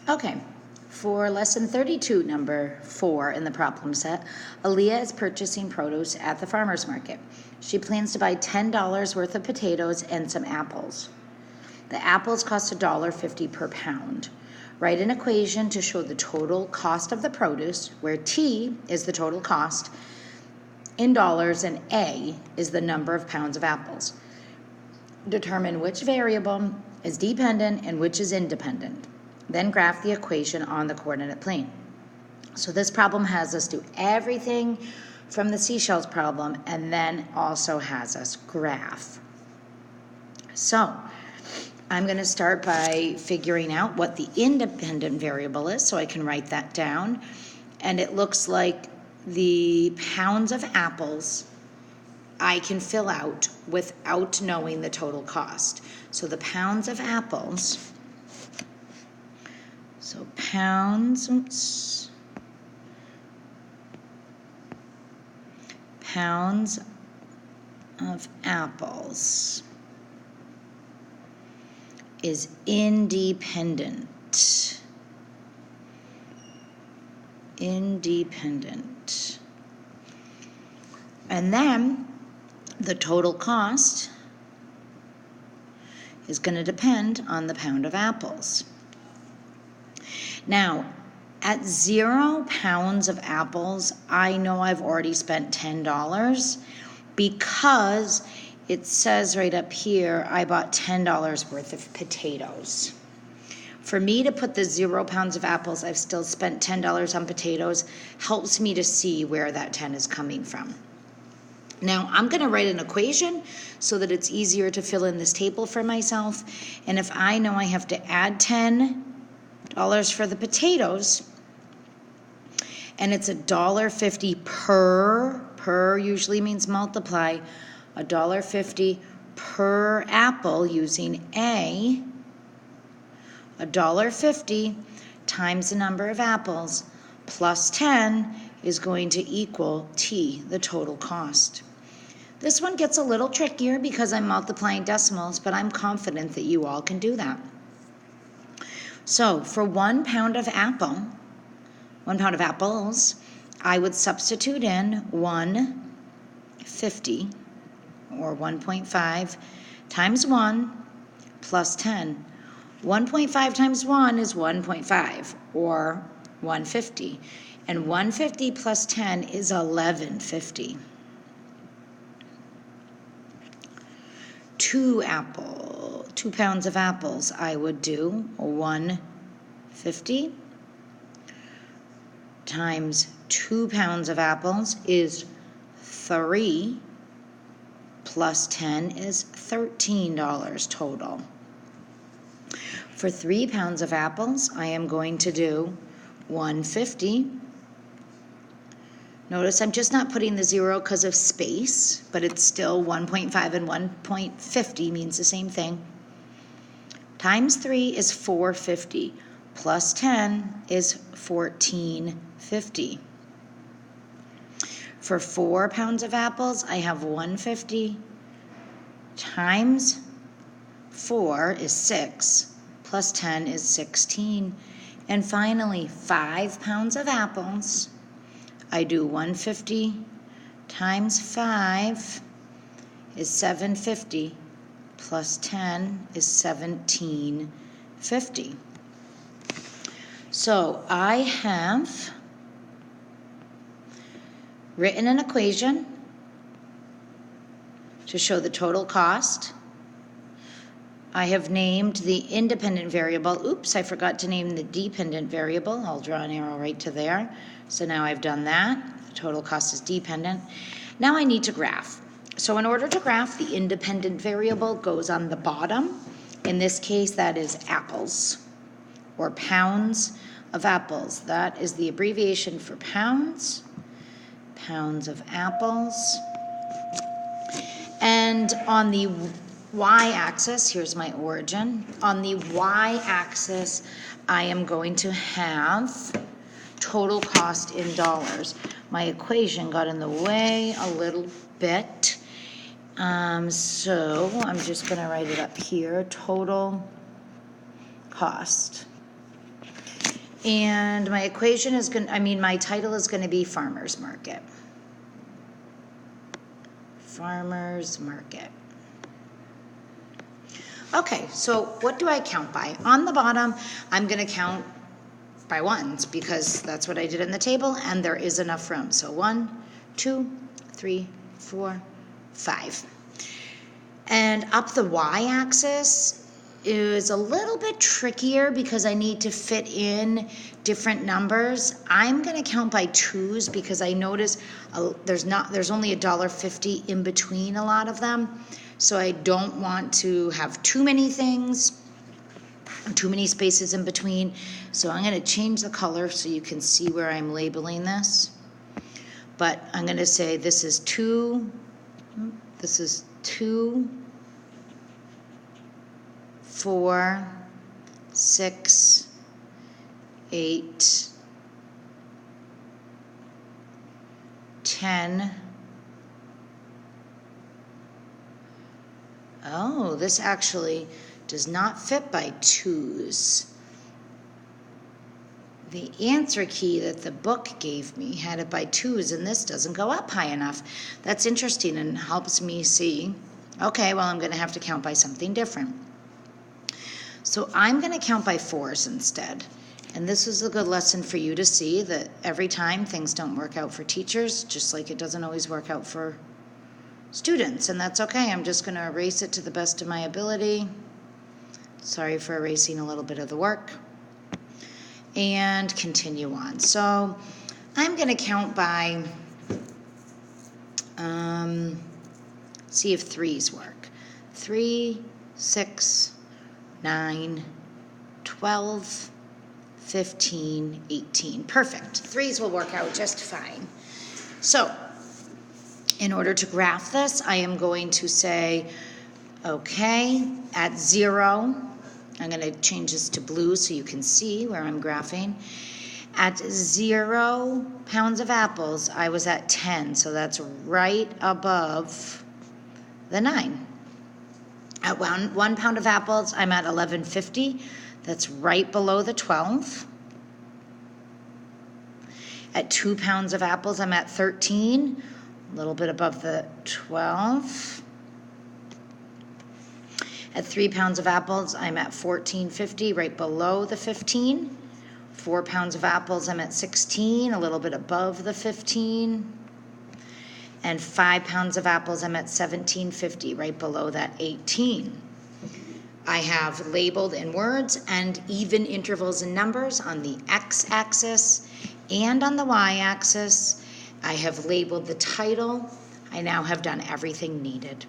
Okay, for lesson 32, number 4 in the problem set, Aaliyah is purchasing produce at the farmer's market. She plans to buy $10 worth of potatoes and some apples. The apples cost $1.50 per pound. Write an equation to show the total cost of the produce, where T is the total cost in dollars and A is the number of pounds of apples. Determine which variable is dependent and which is independent. Then graph the equation on the coordinate plane. So this problem has us do everything from the seashells problem and then also has us graph. So I'm going to start by figuring out what the independent variable is so I can write that down. And it looks like the pounds of apples I can fill out without knowing the total cost. So the pounds of apples, so pounds of apples is independent. And then the total cost is going to depend on the pound of apples. Now, at 0 pounds of apples, I know I've already spent $10 because it says right up here, I bought $10 worth of potatoes. For me to put the 0 pounds of apples, I've still spent $10 on potatoes, helps me to see where that 10 is coming from. Now, I'm going to write an equation so that it's easier to fill in this table for myself. And if I know I have to add $10 for the potatoes, and it's $1.50 per usually means multiply, $1.50 per apple using A, $1.50 times the number of apples plus 10 is going to equal T, the total cost. This one gets a little trickier because I'm multiplying decimals, but I'm confident that you all can do that. So for 1 pound of apples, I would substitute in 150 or 1.5 times 1 plus 10. 1.5 times 1 is 1.5 or 150. And 150 plus 10 is 1150. 2 pounds of apples, I would do 150 times 2 pounds of apples is 3 plus 10 is $13 total. For 3 pounds of apples, I am going to do 150. Notice I'm just not putting the 0 because of space, but it's still 1.5 and 1.50 means the same thing. Times 3 is 450, plus 10 is 1450. For 4 pounds of apples, I have 150 times 4 is 6, plus 10 is 16. And finally, 5 pounds of apples, I do 150 times 5 is 750, plus 10 is 1750. So I have written an equation to show the total cost. I have named the independent variable. Oops, I forgot to name the dependent variable. I'll draw an arrow right to there. So now I've done that. The total cost is dependent. Now I need to graph. So in order to graph, the independent variable goes on the bottom. In this case, that is apples, or pounds of apples. That is the abbreviation for pounds. Pounds of apples. And on the y-axis, here's my origin. On the y-axis, I am going to have total cost in dollars. My equation got in the way a little bit. So I'm just going to write it up here. Total cost. And my equation is my title is gonna be Farmer's Market. Farmer's Market. Okay, so what do I count by? On the bottom, I'm gonna count by ones because that's what I did in the table and there is enough room. So 1, 2, 3, 4, 5. And up the y-axis is a little bit trickier because I need to fit in different numbers. I'm gonna count by twos because I notice there's only $1.50 in between a lot of them. So I don't want to have too many things, too many spaces in between. So I'm gonna change the color so you can see where I'm labeling this. But I'm gonna say this is 2, 4, 6, 8, 10. Oh, this actually does not fit by twos. The answer key that the book gave me had it by twos, and this doesn't go up high enough. That's interesting and helps me see, okay, well, I'm going to have to count by something different. So I'm going to count by fours instead. And this is a good lesson for you to see that every time things don't work out for teachers, just like it doesn't always work out for students. And that's okay. I'm just going to erase it to the best of my ability. Sorry for erasing a little bit of the work. And continue on. So I'm going to count by, see if threes work. 3, 6, 9, 12, 15, 18. Perfect. Threes will work out just fine. So in order to graph this, I am going to say, okay, at 0, I'm going to change this to blue so you can see where I'm graphing. At 0 pounds of apples, I was at 10, so that's right above the 9. At 1 pound of apples, I'm at 11.50. That's right below the 12. At 2 pounds of apples, I'm at 13, a little bit above the 12. At 3 pounds of apples, I'm at 14.50, right below the 15. 4 pounds of apples, I'm at 16, a little bit above the 15. And 5 pounds of apples, I'm at 17.50, right below that 18. I have labeled in words and even intervals in numbers on the x-axis and on the y-axis. I have labeled the title. I now have done everything needed.